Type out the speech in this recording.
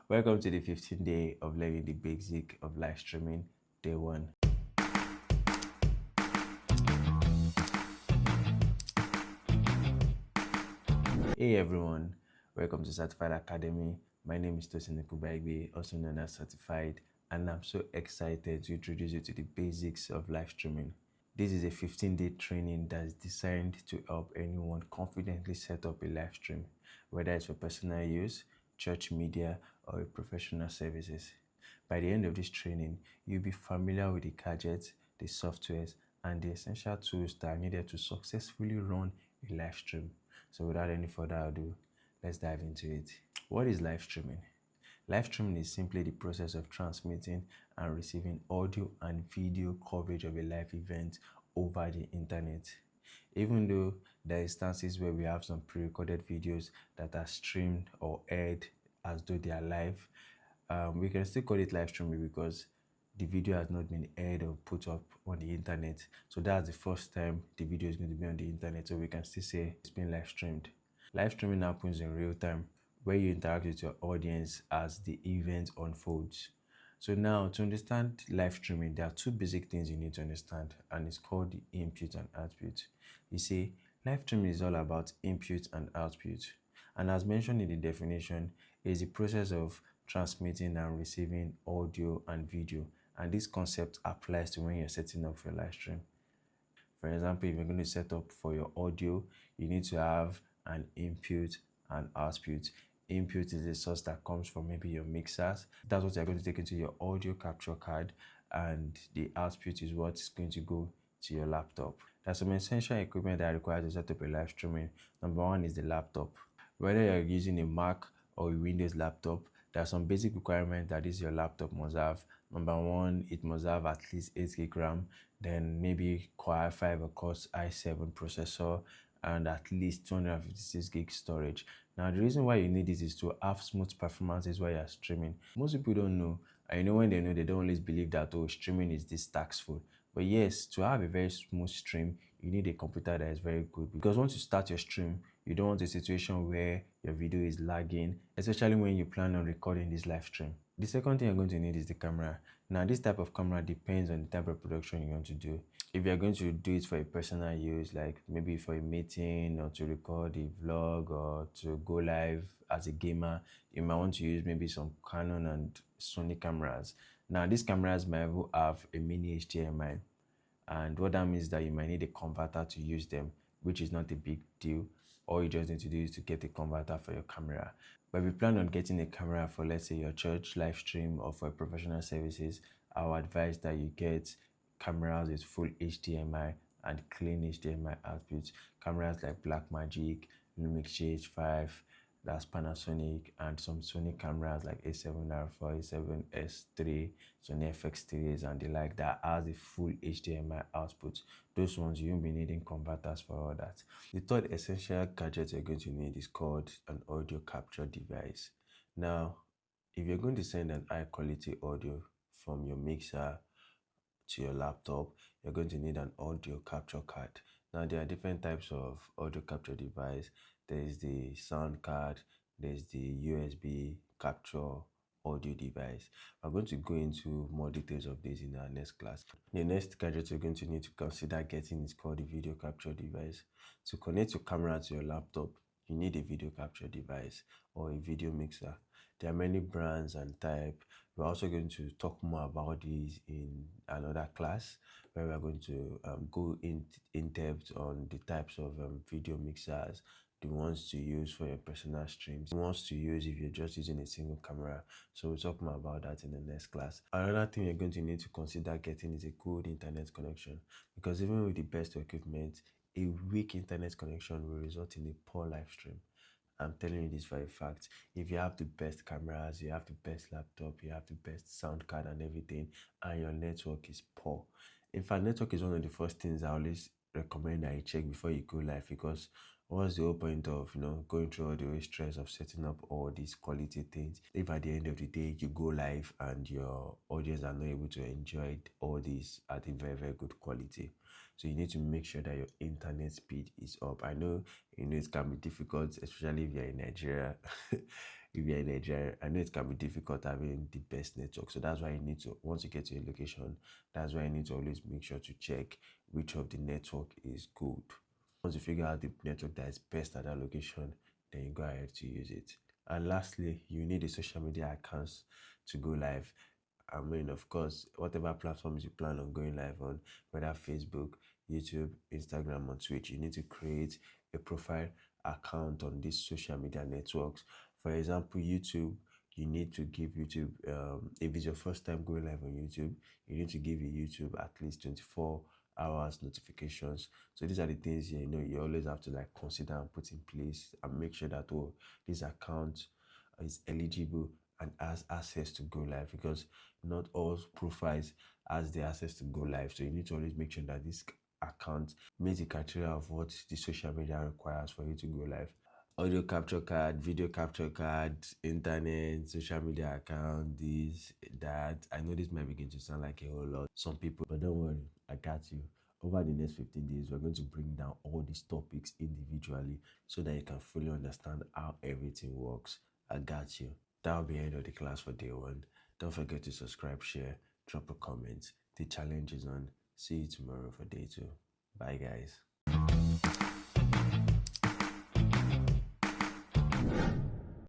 Welcome to the 15th day of learning the basic of live streaming, day 1. Hey everyone, welcome to Certified Academy. My name is Tosin Ekubaigbe, also known as Certified, and I'm so excited to introduce you to the basics of live streaming. This is a 15-day training that is designed to help anyone confidently set up a live stream, whether it's for personal use, ChurchMedia, or professional services. By the end of this training, you'll be familiar with the gadgets, the softwares, and the essential tools that are needed to successfully run a live stream. So without any further ado, let's dive into it. What is live streaming? Live streaming is simply the process of transmitting and receiving audio and video coverage of a live event over the internet. Even though there are instances where we have some pre-recorded videos that are streamed or aired as though they are live, we can still call it live streaming because the video has not been aired or put up on the internet. So that's the first time the video is going to be on the internet, so we can still say it's been live streamed. Live streaming happens in real time, where you interact with your audience as the event unfolds. So now, to understand live streaming, there are two basic things you need to understand, and it's called the input and output. You see, live streaming is all about input and output. And as mentioned in the definition, it is the process of transmitting and receiving audio and video. And this concept applies to when you're setting up for a live stream. For example, if you're going to set up for your audio, you need to have an input and output. Input is the source that comes from maybe your mixers. That's what you're going to take into your audio capture card, and the output is what's going to go to your laptop. There's some essential equipment that are required to set up a live streaming. Number one is the laptop. Whether you're using a Mac or a Windows laptop, there are some basic requirements that your laptop must have. Number one, it must have at least 8 GB RAM, then maybe Core i5 or Core i7 processor, and at least 256 GB storage. Now, the reason why you need this is to have smooth performances while you're streaming. Most people don't know, and when they know, they don't always believe that, oh, streaming is this taxful. But yes, to have a very smooth stream, you need a computer that is very good, because once you start your stream, you don't want a situation where your video is lagging, especially when you plan on recording this live stream. The second thing you're going to need is the camera. Now, this type of camera depends on the type of production you want to do. If you're going to do it for a personal use, like maybe for a meeting or to record a vlog or to go live as a gamer, you might want to use maybe some Canon and Sony cameras. Now, these cameras might have a mini HDMI, and what that means is that you might need a converter to use them, which is not a big deal. All you just need to do is to get a converter for your camera. But if you plan on getting a camera for, let's say, your church live stream or for professional services, I would advise that you get cameras with full HDMI and clean HDMI outputs. Cameras like Blackmagic, Lumix GH5, that's Panasonic, and some Sony cameras like A7R4, A7S3, Sony FX3s, and the like that has a full HDMI output. Those ones you won't be needing converters for all that. The third essential gadget you're going to need is called an audio capture device. Now, if you're going to send an high quality audio from your mixer to your laptop, you're going to need an audio capture card. Now, there are different types of audio capture device. There is the sound card, there's the USB capture audio device. I'm going to go into more details of this in our next class. The next gadget you're going to need to consider getting is called the video capture device. To connect your camera to your laptop, you need a video capture device or a video mixer. There are many brands and type. We're also going to talk more about these in another class, where we're going to go in depth on the types of video mixers, the ones to use for your personal streams, the ones to use if you're just using a single camera. So we'll talk more about that in the next class. Another thing you're going to need to consider getting is a good internet connection, because even with the best equipment, a weak internet connection will result in a poor live stream. I'm telling you this for a fact. If you have the best cameras, you have the best laptop, you have the best sound card and everything, and your network is poor. In fact, network is one of the first things I always recommend that you check before you go live, because what's the whole point of going through all the stress of setting up all these quality things if at the end of the day you go live and your audience are not able to enjoy all this at a very, very good quality? So you need to make sure that your internet speed is up. I know it can be difficult, especially if you're in Nigeria. if you're in Nigeria, I know it can be difficult having the best network. So that's why you need to, once you get to your location, that's why you need to always make sure to check which of the network is good. Once you figure out the network that is best at that location, then you go ahead to use it. And lastly, you need a social media accounts to go live. I mean, of course, whatever platforms you plan on going live on, whether Facebook, YouTube, Instagram, or Twitch, you need to create a profile account on these social media networks. For example, YouTube, you need to give YouTube, if it's your first time going live on YouTube, you need to give your YouTube at least 24 hours notifications. So these are the things you always have to like consider and put in place and make sure that this account is eligible and has access to go live, because not all profiles has the access to go live. So you need to always make sure that this account meets the criteria of what the social media requires for you to go live. Audio capture card, video capture card, internet, social media account, this, that. I know this might begin to sound like a whole lot, some people, but don't worry, I got you. Over the next 15 days, we're going to bring down all these topics individually so that you can fully understand how everything works. I got you. That'll be the end of the class for day one. Don't forget to subscribe, share, drop a comment. The challenge is on. See you tomorrow for day two. Bye, guys.